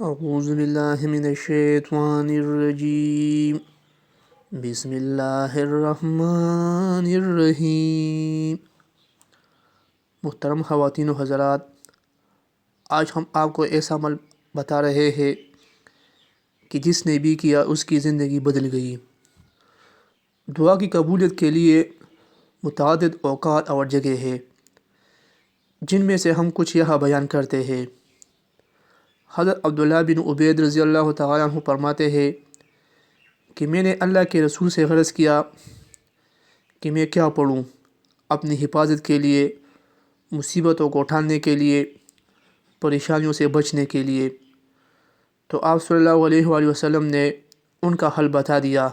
اعوذ باللہ من الشیطان الرجیم بسم اللہ الرحمن الرحیم۔ محترم خواتین و حضرات، آج ہم آپ کو ایسا عمل بتا رہے ہیں کہ جس نے بھی کیا اس کی زندگی بدل گئی۔ دعا کی قبولیت کے لیے متعدد اوقات اور جگہ ہے، جن میں سے ہم کچھ یہاں بیان کرتے ہیں۔ حضرت عبداللہ بن عبید رضی اللہ تعالیٰ عنہ فرماتے ہیں کہ میں نے اللہ کے رسول سے عرض کیا کہ میں کیا پڑھوں اپنی حفاظت کے لیے، مصیبتوں کو اٹھانے کے لیے، پریشانیوں سے بچنے کے لیے۔ تو آپ صلی اللہ علیہ وآلہ وسلم نے ان کا حل بتا دیا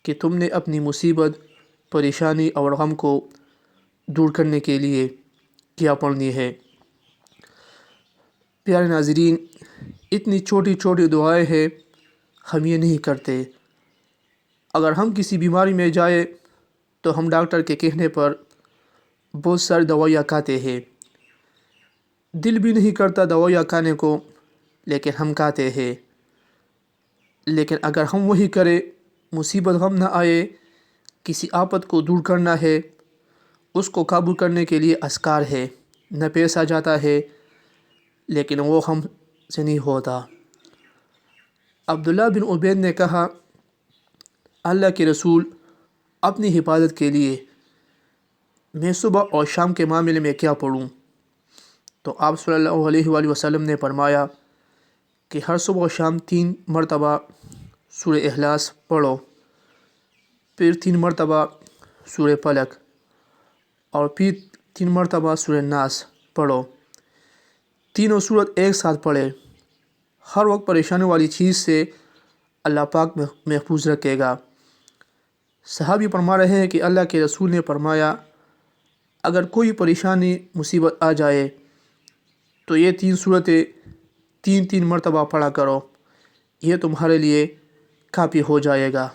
کہ تم نے اپنی مصیبت، پریشانی اور غم کو دور کرنے کے لیے کیا پڑھنی ہے۔ پیارے ناظرین، اتنی چھوٹی چھوٹی دعائیں ہیں، ہم یہ نہیں کرتے۔ اگر ہم کسی بیماری میں جائیں تو ہم ڈاکٹر کے کہنے پر بہت ساری دوائیاں کھاتے ہیں، دل بھی نہیں کرتا دوائیاں کھانے کو، لیکن ہم کھاتے ہیں۔ لیکن اگر ہم وہی کریں، مصیبت غم نہ آئے، کسی آفت کو دور کرنا ہے، اس کو قابو کرنے کے لیے اذکار ہے، نہ پیسہ جاتا ہے، لیکن وہ ہم سے نہیں ہوتا۔ عبداللہ بن عبید نے کہا، اللہ کے رسول، اپنی حفاظت کے لیے میں صبح اور شام کے معاملے میں کیا پڑھوں؟ تو آپ صلی اللہ علیہ وآلہ وسلم نے فرمایا کہ ہر صبح و شام 3 مرتبہ سورہ اخلاص پڑھو، پھر 3 مرتبہ سورہ فلق، اور پھر 3 مرتبہ سورہ ناس پڑھو۔ تینوں صورت ایک ساتھ پڑھے، ہر وقت پریشانی والی چیز سے اللہ پاک محفوظ رکھے گا۔ صحابی فرما رہے ہیں کہ اللہ کے رسول نے فرمایا، اگر کوئی پریشانی مصیبت آ جائے تو یہ 3 صورتیں 3 مرتبہ پڑھا کرو، یہ تمہارے لیے کافی ہو جائے گا۔